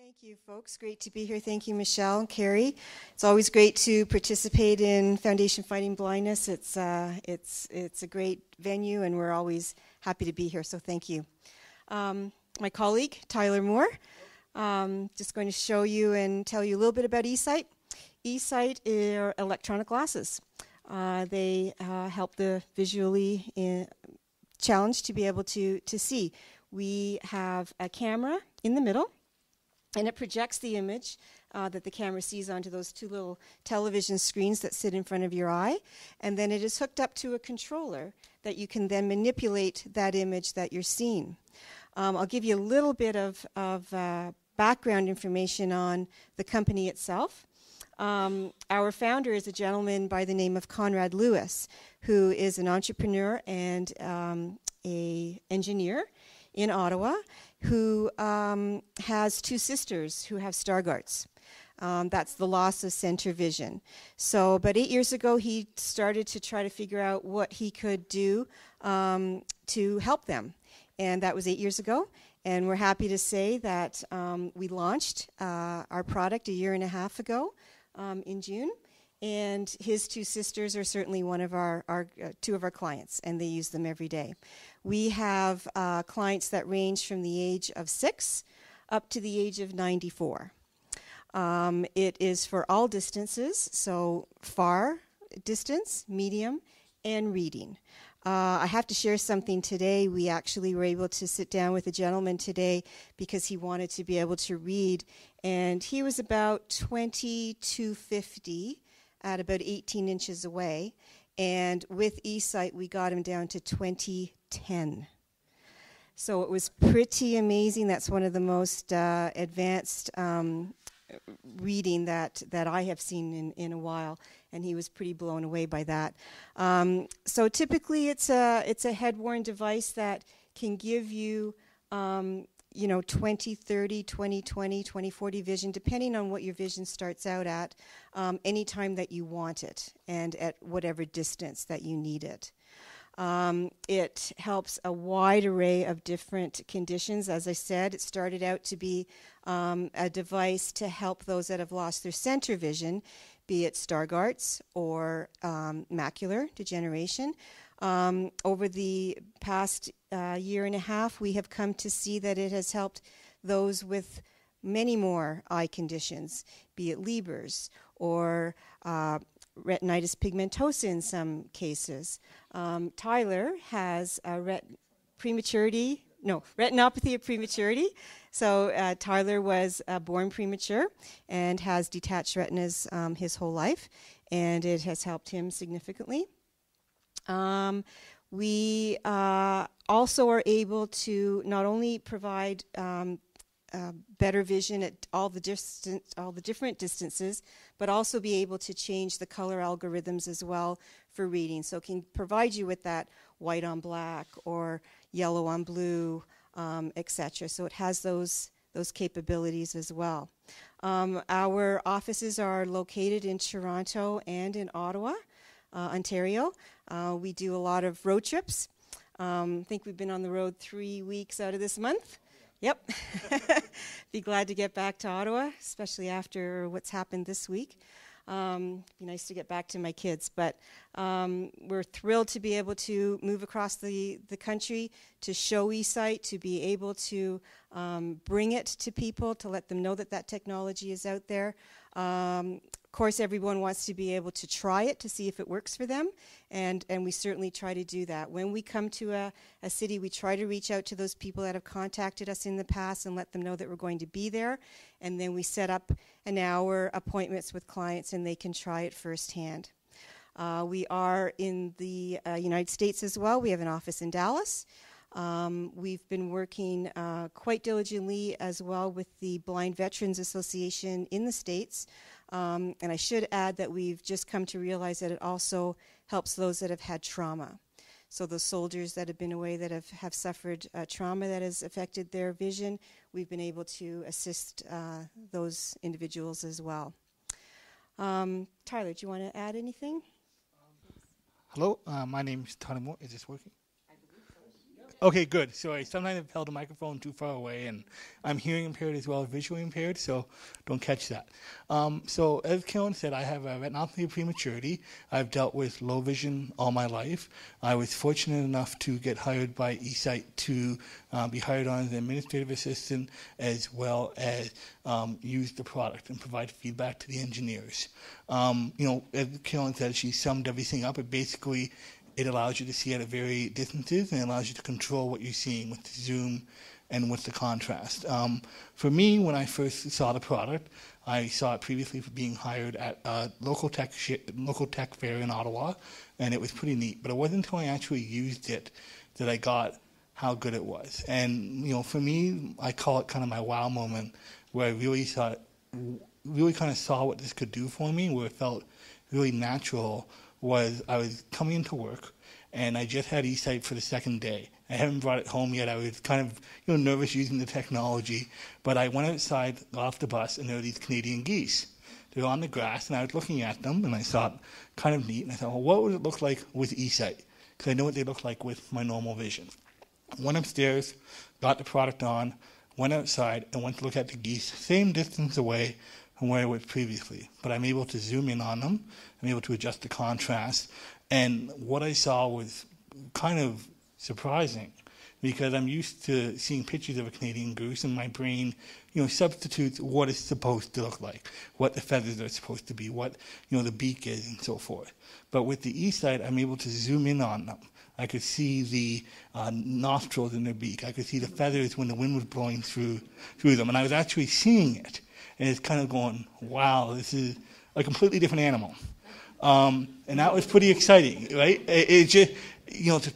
Thank you, folks. Great to be here. Thank you, Michelle and Carrie. It's always great to participate in Foundation Fighting Blindness. It's a great venue, and we're always happy to be here, so thank you. My colleague, Tyler Moore, just going to show you and tell you a little bit about eSight. eSight are electronic glasses. They help the visually challenged to be able to see. We have a camera in the middle, and it projects the image that the camera sees onto those two little television screens that sit in front of your eye. And then it is hooked up to a controller that you can then manipulate that image that you're seeing. I'll give you a little bit of background information on the company itself. Our founder is a gentleman by the name of Conrad Lewis, who is an entrepreneur and an engineer in Ottawa, who has two sisters who have Stargardts. That's the loss of center vision. So about 8 years ago, he started to try to figure out what he could do to help them. And that was 8 years ago. And we're happy to say that we launched our product a year and a half ago in June. And his two sisters are certainly one of two of our clients, and they use them every day. We have clients that range from the age of 6 up to the age of 94. It is for all distances, so far distance, medium, and reading. I have to share something today. We actually were able to sit down with a gentleman today because he wanted to be able to read, and he was about 20/50 at about 18 inches away, and with eSight we got him down to 20/10. So it was pretty amazing. That's one of the most advanced reading that I have seen in a while, and he was pretty blown away by that. So typically it's a head-worn device that can give you 20/30, 20/20, 20/40 vision, depending on what your vision starts out at, anytime that you want it and at whatever distance that you need it. It helps a wide array of different conditions. As I said, it started out to be a device to help those that have lost their center vision, be it Stargardts or macular degeneration. Over the past year and a half, we have come to see that it has helped those with many more eye conditions, be it Leber's or retinitis pigmentosa in some cases. Tyler has retinopathy of prematurity. So Tyler was born premature and has detached retinas his whole life, and it has helped him significantly. We also are able to not only provide better vision at all the different distances, but also be able to change the color algorithms as well for reading. So it can provide you with that white on black or yellow on blue, etc. So it has those capabilities as well. Our offices are located in Toronto and in Ottawa, Ontario. We do a lot of road trips. I think we've been on the road 3 weeks out of this month. Yep. Be glad to get back to Ottawa, especially after what's happened this week. Be nice to get back to my kids. But we're thrilled to be able to move across the country to show eSight, to be able to bring it to people, to let them know that technology is out there. Of course, everyone wants to be able to try it to see if it works for them, and we certainly try to do that. When we come to a city, we try to reach out to those people that have contacted us in the past and let them know that we're going to be there, and then we set up an hour appointments with clients and they can try it firsthand. We are in the United States as well. We have an office in Dallas. We've been working quite diligently as well with the Blind Veterans Association in the States. And I should add that we've just come to realize that it also helps those that have had trauma. So those soldiers that have been away that have suffered trauma that has affected their vision, we've been able to assist those individuals as well. Tyler, do you want to add anything? Hello, my name is Tony Moore. Is this working? Okay, good. Sorry, sometimes I've held the microphone too far away, and I'm hearing impaired as well as visually impaired, so don't catch that. So as Karen said, I have a retinopathy of prematurity. I've dealt with low vision all my life. I was fortunate enough to get hired by eSight to be hired on as an administrative assistant, as well as use the product and provide feedback to the engineers. As Karen said, she summed everything up. It allows you to see at a very distances, and it allows you to control what you're seeing with the zoom and with the contrast. For me, when I first saw the product, I saw it previously for being hired at a local tech fair in Ottawa, and it was pretty neat. But it wasn't until I actually used it that I got how good it was. And for me, I call it kind of my wow moment, where I really kind of saw what this could do for me, where it felt really natural. Was I was coming into work, and I just had eSight for the second day. I haven't brought it home yet. I was kind of nervous using the technology, but I went outside, got off the bus, and there were these Canadian geese. They were on the grass, and I was looking at them, and I saw it kind of neat, and I thought, well, what would it look like with eSight? Because I know what they look like with my normal vision. Went upstairs, got the product on, went outside, and went to look at the geese, same distance away from where I was previously, but I'm able to zoom in on them. I'm able to adjust the contrast, and what I saw was kind of surprising, because I'm used to seeing pictures of a Canadian goose, and my brain, substitutes what it's supposed to look like, what the feathers are supposed to be, what the beak is, and so forth. But with the eSight, I'm able to zoom in on them. I could see the nostrils in their beak. I could see the feathers when the wind was blowing through them, and I was actually seeing it. And it's kind of going, wow, this is a completely different animal. And that was pretty exciting, right? It just,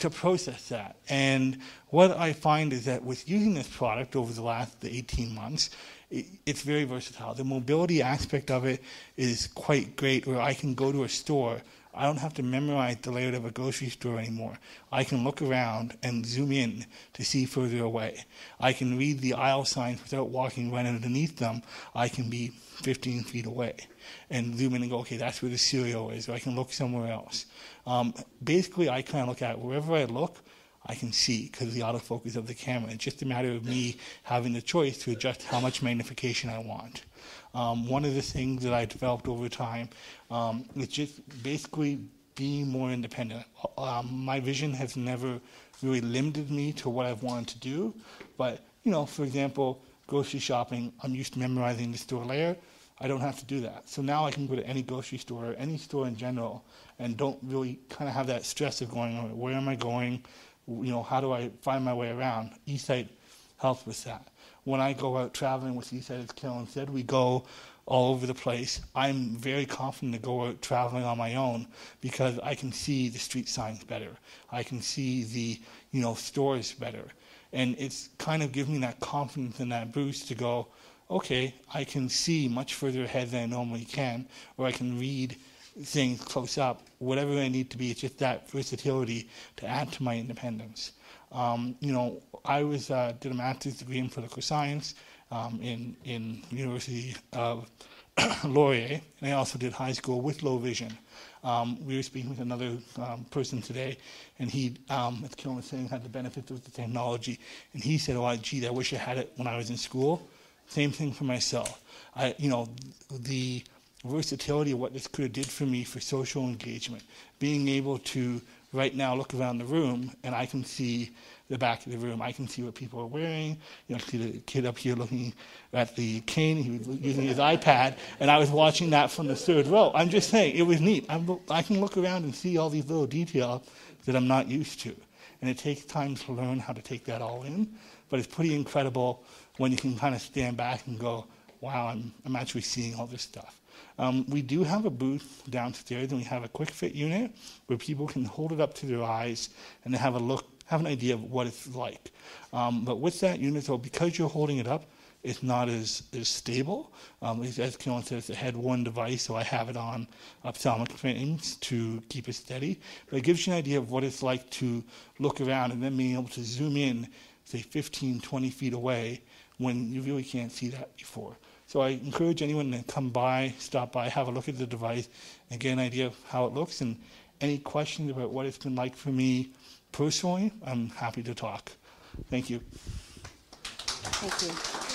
to process that. And what I find is that with using this product over the last 18 months, it's very versatile. The mobility aspect of it is quite great, where I can go to a store. I don't have to memorize the layout of a grocery store anymore. I can look around and zoom in to see further away. I can read the aisle signs without walking right underneath them. I can be 15 feet away and zoom in and go, okay, that's where the cereal is, or I can look somewhere else. Basically, I kind of look at wherever I look, I can see because of the autofocus of the camera. It's just a matter of me having the choice to adjust how much magnification I want. One of the things that I developed over time is just basically being more independent. My vision has never really limited me to what I've wanted to do, but for example, grocery shopping, I'm used to memorizing the store layout. I don't have to do that. So now I can go to any grocery store, or any store in general, and don't really kind of have that stress of going, where am I going? How do I find my way around? eSight helps with that. When I go out traveling with eSight, as Kellen said, we go all over the place. I'm very confident to go out traveling on my own because I can see the street signs better. I can see the stores better. And it's kind of given me that confidence and that boost to go, okay, I can see much further ahead than I normally can, or I can read things close up, whatever I need to be. It's just that versatility to add to my independence. I did a master's degree in political science in University of Laurier, and I also did high school with low vision. We were speaking with another person today, and he, as Karen was saying, had the benefits of the technology, and he said, "Oh, gee, I wish I had it when I was in school." Same thing for myself. The versatility of what this could have did for me for social engagement, being able to right now look around the room and I can see the back of the room. I can see what people are wearing. I see the kid up here looking at the cane. He was using his iPad, and I was watching that from the third row. I'm just saying, it was neat. I can look around and see all these little details that I'm not used to. And it takes time to learn how to take that all in. But it's pretty incredible when you can kind of stand back and go, wow, I'm actually seeing all this stuff. We do have a booth downstairs, and we have a quick fit unit where people can hold it up to their eyes and they have an idea of what it's like. But with that unit, though, because you're holding it up, it's not as stable. As Kellen said, it's a head-worn device, so I have it on ophthalmic frames to keep it steady. But it gives you an idea of what it's like to look around and then being able to zoom in, say, 15, 20 feet away when you really can't see that before. So I encourage anyone to come by, stop by, have a look at the device, and get an idea of how it looks. And any questions about what it's been like for me personally, I'm happy to talk. Thank you. Thank you.